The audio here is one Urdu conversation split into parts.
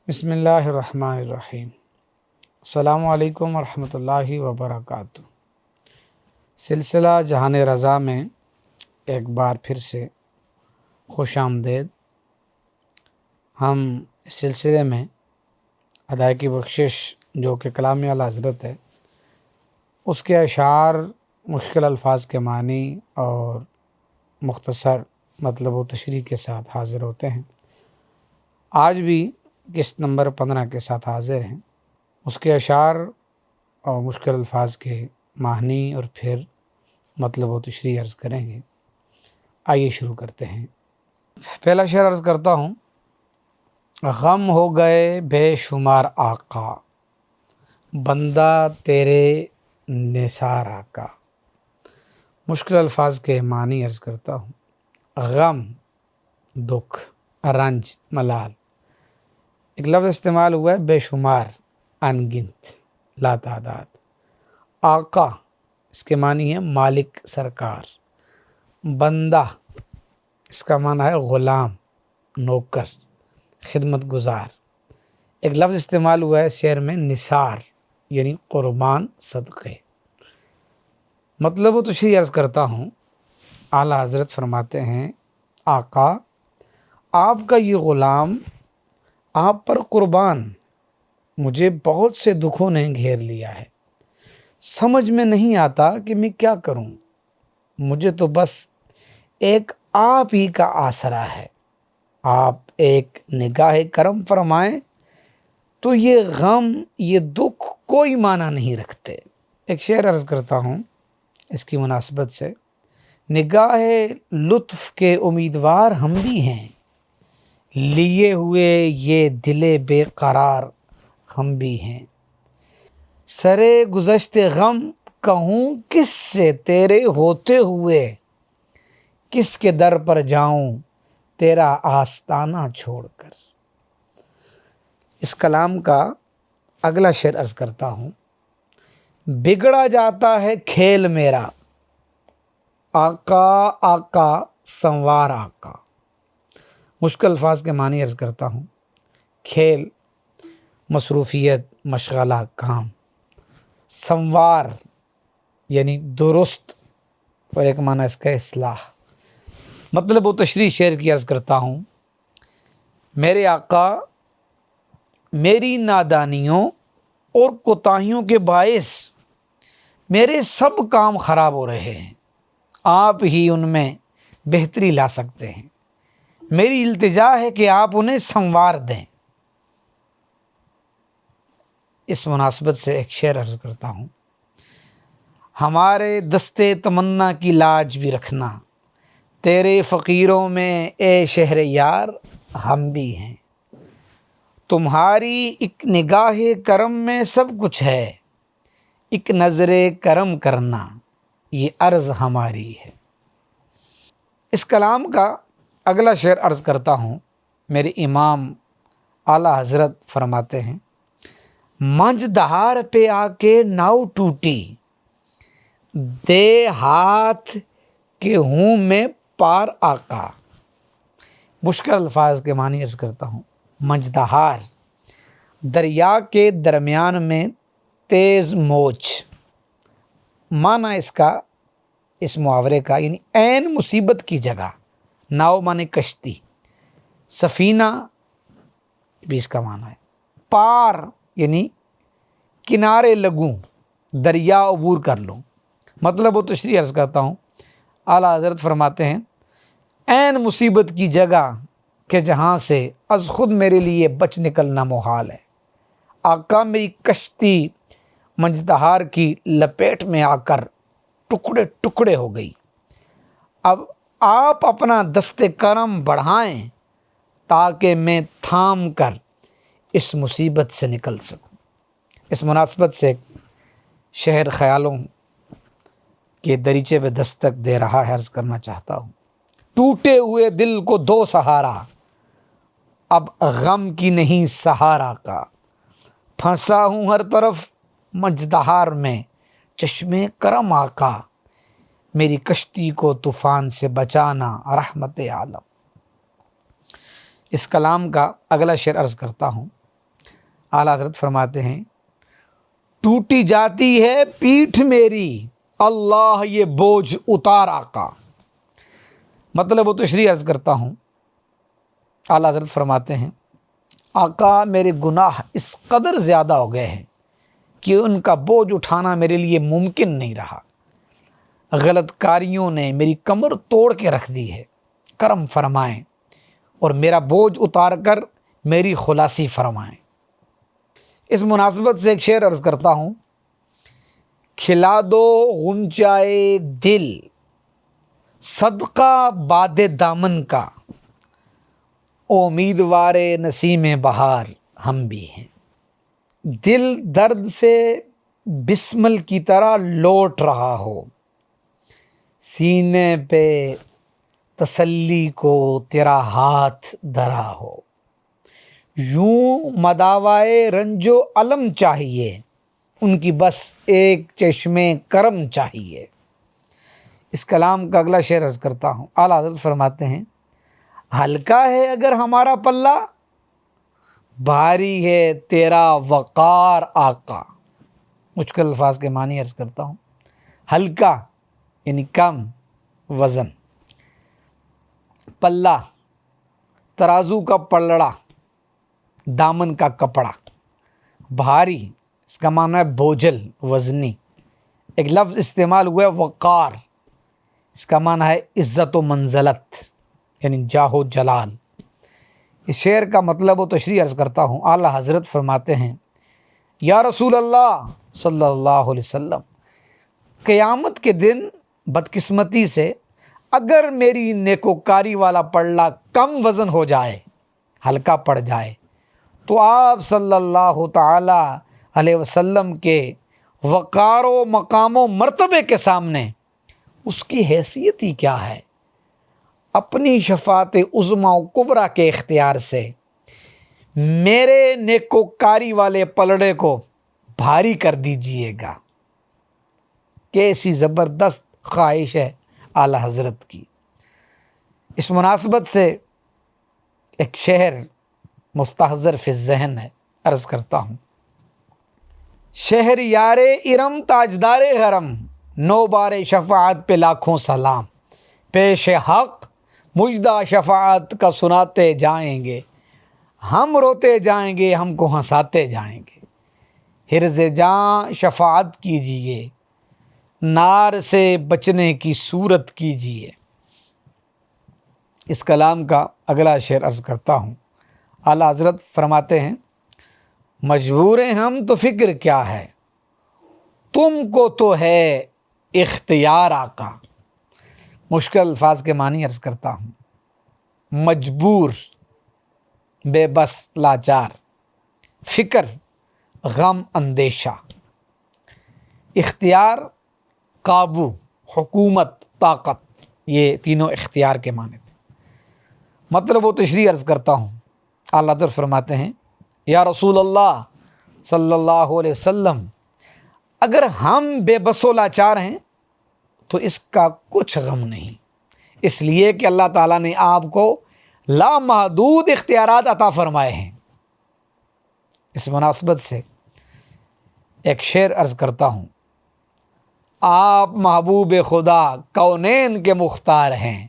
بسم اللہ الرحمن الرحیم۔ السلام علیکم ورحمۃ اللہ وبرکاتہ۔ سلسلہ جہان رضا میں ایک بار پھر سے خوش آمدید۔ ہم اس سلسلے میں ادائیگی بخشش جو کہ کلام اعلی حضرت ہے، اس کے اشعار، مشکل الفاظ کے معنی اور مختصر مطلب و تشریح کے ساتھ حاضر ہوتے ہیں۔ آج بھی قسط نمبر 15 کے ساتھ حاضر ہیں۔ اس کے اشعار اور مشکل الفاظ کے معنی اور پھر مطلب و تشریح عرض کریں گے۔ آئیے شروع کرتے ہیں۔ پہلا شعر عرض کرتا ہوں۔ غم ہو گئے بے شمار آقا، بندہ تیرے نثار آقا۔ مشکل الفاظ کے معنی عرض کرتا ہوں۔ غم دکھ، رنج، ملال، ایک لفظ استعمال ہوا ہے بے شمار، انگنت، لاتعداد۔ آقا اس کے معنی ہے مالک، سرکار۔ بندہ اس کا معنی ہے غلام، نوکر، خدمت گزار۔ ایک لفظ استعمال ہوا ہے شعر میں نثار، یعنی قربان، صدقے۔ مطلب و تشریح عرض کرتا ہوں۔ اعلیٰ حضرت فرماتے ہیں، آقا آپ کا یہ غلام آپ پر قربان، مجھے بہت سے دکھوں نے گھیر لیا ہے، سمجھ میں نہیں آتا کہ میں کیا کروں، مجھے تو بس ایک آپ ہی کا آسرا ہے، آپ ایک نگاہ کرم فرمائیں تو یہ غم، یہ دکھ کوئی معنی نہیں رکھتے۔ ایک شعر عرض کرتا ہوں اس کی مناسبت سے۔ نگاہ لطف کے امیدوار ہم بھی ہیں، لیے ہوئے یہ دل بے قرار ہم بھی ہیں، سرے گزشت غم کہوں کس سے تیرے ہوتے ہوئے، کس کے در پر جاؤں تیرا آستانہ چھوڑ کر۔ اس کلام کا اگلا شعر عرض کرتا ہوں۔ بگڑا جاتا ہے کھیل میرا، آقا آقا سنوار آقا۔ مشکل الفاظ کے معنی عرض کرتا ہوں۔ کھیل، مصروفیت، مشغلہ، کام۔ سنوار یعنی درست، اور ایک معنی اس کا اصلاح۔ مطلب و تشریح شعر کی عرض کرتا ہوں۔ میرے آقا میری نادانیوں اور کوتاہیوں کے باعث میرے سب کام خراب ہو رہے ہیں، آپ ہی ان میں بہتری لا سکتے ہیں، میری التجا ہے کہ آپ انہیں سنوار دیں۔ اس مناسبت سے ایک شعر عرض کرتا ہوں۔ ہمارے دستے تمنا کی لاج بھی رکھنا، تیرے فقیروں میں اے شہر یار ہم بھی ہیں، تمہاری ایک نگاہ کرم میں سب کچھ ہے، ایک نظر کرم کرنا یہ عرض ہماری ہے۔ اس کلام کا اگلا شعر عرض کرتا ہوں۔ میرے امام اعلیٰ حضرت فرماتے ہیں، منج دہار پہ آ کے ناؤ ٹوٹی، دے ہاتھ کہ ہوں میں پار آقا۔ مشکل الفاظ کے معنی عرض کرتا ہوں۔ منج دہار، دریا کے درمیان میں تیز موج۔ معنی اس کا، اس محاورے کا، یعنی عین مصیبت کی جگہ۔ ناؤ معنی کشتی، سفینہ بھی اس کا معنی ہے۔ پار یعنی کنارے لگوں، دریا عبور کر لوں۔ مطلب و تشریح عرض کرتا ہوں۔ اعلیٰ حضرت فرماتے ہیں، عین مصیبت کی جگہ کہ جہاں سے از خود میرے لیے بچ نکلنا محال ہے، آقا میری کشتی منجدہار کی لپیٹ میں آ کر ٹکڑے ٹکڑے ہو گئی، اب آپ اپنا دست کرم بڑھائیں تاکہ میں تھام کر اس مصیبت سے نکل سکوں۔ اس مناسبت سے شہر خیالوں کے دریچے پہ دستک دے رہا ہے، عرض کرنا چاہتا ہوں۔ ٹوٹے ہوئے دل کو دو سہارا، اب غم کی نہیں سہارا کا، پھنسا ہوں ہر طرف مجدہار میں چشمے کرم آقا، میری کشتی کو طوفان سے بچانا رحمت عالم۔ اس کلام کا اگلا شعر عرض کرتا ہوں۔ اعلیٰ حضرت فرماتے ہیں ٹوٹی جاتی ہے پیٹھ میری، اللہ یہ بوجھ اتار آقا۔ مطلب وہ تشریح عرض کرتا ہوں، اعلیٰ حضرت فرماتے ہیں آقا میرے گناہ اس قدر زیادہ ہو گئے ہیں کہ ان کا بوجھ اٹھانا میرے لیے ممکن نہیں رہا، غلط کاریوں نے میری کمر توڑ کے رکھ دی ہے، کرم فرمائیں اور میرا بوجھ اتار کر میری خلاصی فرمائیں۔ اس مناسبت سے ایک شعر عرض کرتا ہوں، کھلا دو غنچائے دل صدقہ باد دامن کا، امیدوار نسیم بہار ہم بھی ہیں۔ دل درد سے بسمل کی طرح لوٹ رہا ہو، سینے پہ تسلی کو تیرا ہاتھ دھرا ہو، یوں مداوائے رنج و علم چاہیے، ان کی بس ایک چشمے کرم چاہیے۔ اس کلام کا اگلا شعر عرض کرتا ہوں، اعلیٰ حضرت فرماتے ہیں ہلکا ہے اگر ہمارا پلہ، بھاری ہے تیرا وقار آقا۔ مشکل الفاظ کے معنی عرض کرتا ہوں، ہلکا یعنی کم وزن، پلہ ترازو کا پلڑا، دامن کا کپڑا، بھاری اس کا معنی ہے بوجھل وزنی۔ ایک لفظ استعمال ہوا ہے وقار، اس کا معنی ہے عزت و منزلت یعنی جاہ و جلال۔ اس شعر کا مطلب و تشریح عرض کرتا ہوں، اعلیٰ حضرت فرماتے ہیں یا رسول اللہ صلی اللہ علیہ وسلم، قیامت کے دن بدقسمتی سے اگر میری نیکوکاری والا پلڑا کم وزن ہو جائے، ہلکا پڑ جائے، تو آپ صلی اللہ تعالی علیہ وسلم کے وقار و مقام و مرتبے کے سامنے اس کی حیثیت ہی کیا ہے؟ اپنی شفاعت عظمیٰ و کبریٰ کے اختیار سے میرے نیکوکاری والے پلڑے کو بھاری کر دیجئے گا۔ کیسی زبردست خواہش ہے اعلیٰ حضرت کی۔ اس مناسبت سے ایک شعر مستحضر فی الذہن ہے، عرض کرتا ہوں، شہر یار ارم تاجدار حرم، نو بار شفاعت پہ لاکھوں سلام، پیش حق مجدہ شفاعت کا سناتے جائیں گے، ہم روتے جائیں گے ہم کو ہنساتے جائیں گے، حرز جاں شفاعت کیجئے، نار سے بچنے کی صورت کیجئے۔ اس کلام کا اگلا شعر عرض کرتا ہوں، اعلیٰ حضرت فرماتے ہیں مجبور ہیں ہم تو فکر کیا ہے، تم کو تو ہے اختیار آقا۔ مشکل الفاظ کے معنی عرض کرتا ہوں، مجبور بے بس لاچار، فکر غم اندیشہ، اختیار قابو، حکومت طاقت، یہ تینوں اختیار کے معنی تھے۔ مطلب وہ تشریح عرض کرتا ہوں، اعلیٰ حضرت فرماتے ہیں یا رسول اللہ صلی اللہ علیہ وسلم، اگر ہم بے بس و لاچار ہیں تو اس کا کچھ غم نہیں، اس لیے کہ اللہ تعالیٰ نے آپ کو لامحدود اختیارات عطا فرمائے ہیں۔ اس مناسبت سے ایک شعر عرض کرتا ہوں، آپ محبوب خدا کونین کے مختار ہیں،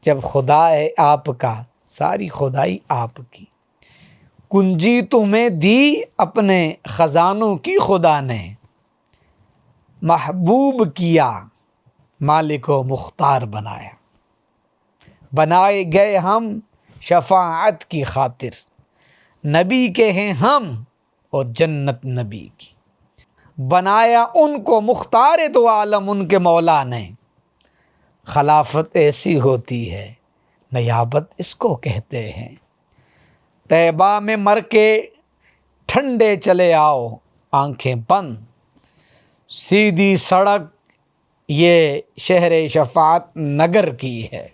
جب خدا ہے آپ کا ساری خدائی آپ کی، کنجی تمہیں دی اپنے خزانوں کی خدا نے، محبوب کیا مالک و مختار بنایا، بنائے گئے ہم شفاعت کی خاطر، نبی کے ہیں ہم اور جنت نبی کی، بنایا ان کو مختار دو عالم ان کے مولا نے، خلافت ایسی ہوتی ہے نیابت اس کو کہتے ہیں، طیبہ میں مر کے ٹھنڈے چلے آؤ آنکھیں بند، سیدھی سڑک یہ شہر شفاعت نگر کی ہے۔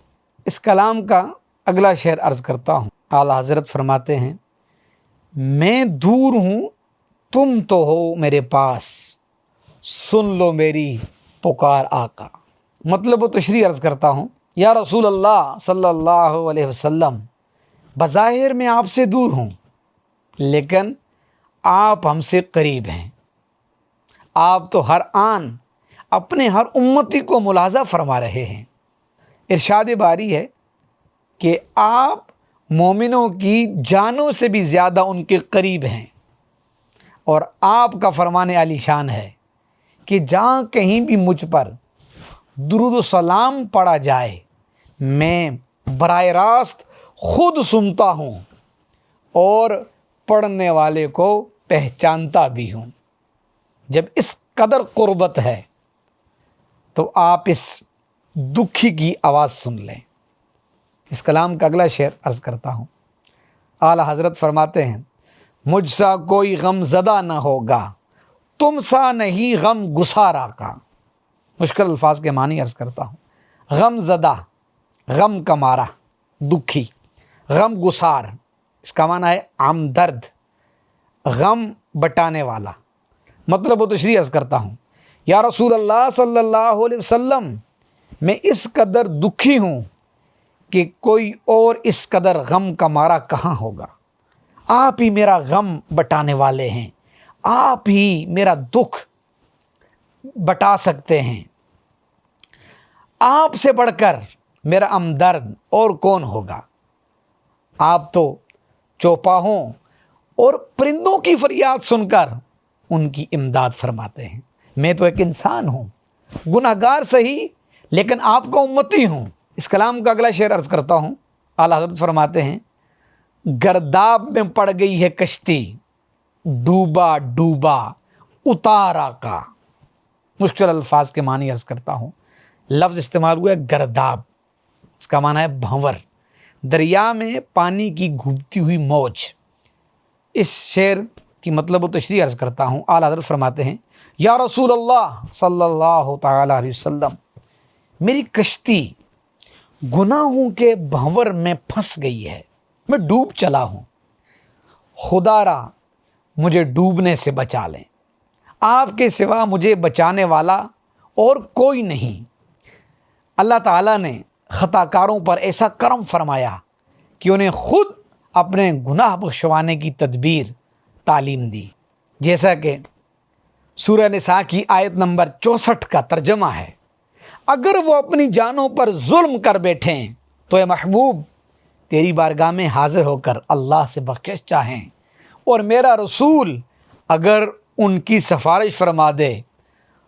اس کلام کا اگلا شعر عرض کرتا ہوں، اعلیٰ حضرت فرماتے ہیں میں دور ہوں تم تو ہو میرے پاس، سن لو میری پکار آقا۔ مطلب و تشریح عرض کرتا ہوں، یا رسول اللہ صلی اللہ علیہ وسلم، بظاہر میں آپ سے دور ہوں لیکن آپ ہم سے قریب ہیں، آپ تو ہر آن اپنے ہر امتی کو ملاحظہ فرما رہے ہیں۔ ارشاد باری ہے کہ آپ مومنوں کی جانوں سے بھی زیادہ ان کے قریب ہیں، اور آپ کا فرمان عالی شان ہے کہ جہاں کہیں بھی مجھ پر درود و سلام پڑھا جائے میں براہ راست خود سنتا ہوں اور پڑھنے والے کو پہچانتا بھی ہوں۔ جب اس قدر قربت ہے تو آپ اس دکھی کی آواز سن لیں۔ اس کلام کا اگلا شعر عرض کرتا ہوں۔ اعلیٰ حضرت فرماتے ہیں، مجھ سا کوئی غم زدہ نہ ہوگا، تم سا نہیں غم گسارا کا۔ مشکل الفاظ کے معنی عرض کرتا ہوں۔ غم زدہ، غم کا مارا، دکھی، غم گسار، اس کا معنی ہے ہمدرد، غم بٹانے والا۔ مطلب و تشریح عرض کرتا ہوں، یا رسول اللہ صلی اللہ علیہ وسلم، میں اس قدر دکھی ہوں کہ کوئی اور اس قدر غم کا مارا کہاں ہوگا۔ آپ ہی میرا غم بٹانے والے ہیں، آپ ہی میرا دکھ بٹا سکتے ہیں، آپ سے بڑھ کر میرا ہمدرد اور کون ہوگا۔ آپ تو چوپاہوں اور پرندوں کی فریاد سن کر ان کی امداد فرماتے ہیں۔ میں تو ایک انسان ہوں، گناہ گار صحیح، لیکن آپ کا امتی ہوں۔ اس کلام کا اگلا شعر عرض کرتا ہوں۔ اعلیٰ حضرت فرماتے ہیں، گرداب میں پڑ گئی ہے کشتی، ڈوبا ڈوبا اتارا کا۔ مشکل الفاظ کے معنی عرض کرتا ہوں۔ لفظ استعمال ہوا ہے گرداب، اس کا معنی ہے بھنور، دریا میں پانی کی گھومتی ہوئی موج۔ اس شعر کی مطلب و تشریح عرض کرتا ہوں۔ اعلیٰ حضرت فرماتے ہیں، یا رسول اللہ صلی اللہ تعالی علیہ وسلم، میری کشتی گناہوں کے بھنور میں پھنس گئی ہے، میں ڈوب چلا ہوں، خدا را مجھے ڈوبنے سے بچا لیں، آپ کے سوا مجھے بچانے والا اور کوئی نہیں۔ اللہ تعالیٰ نے خطا کاروں پر ایسا کرم فرمایا کہ انہیں خود اپنے گناہ بخشوانے کی تدبیر تعلیم دی، جیسا کہ سورہ نساء کی آیت نمبر 64 کا ترجمہ ہے، اگر وہ اپنی جانوں پر ظلم کر بیٹھیں تو اے محبوب تیری بارگاہ میں حاضر ہو کر اللہ سے بخشش چاہیں، اور میرا رسول اگر ان کی سفارش فرما دے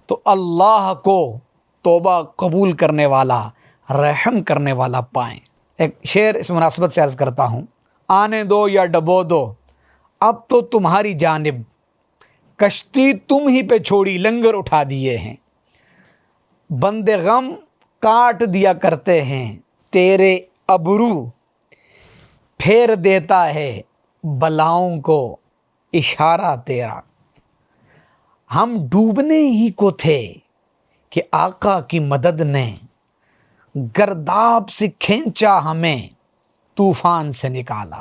تو اللہ کو توبہ قبول کرنے والا، رحم کرنے والا پائیں۔ ایک شعر اس مناسبت سے عرض کرتا ہوں، آنے دو یا ڈبو دو اب تو تمہاری جانب، کشتی تم ہی پہ چھوڑی لنگر اٹھا دیے ہیں، بندے غم کاٹ دیا کرتے ہیں، تیرے ابرو پھیر دیتا ہے بلاؤں کو اشارہ تیرا۔ ہم ڈوبنے ہی کو تھے کہ آقا کی مدد نے گرداب سے کھینچا ہمیں طوفان سے نکالا۔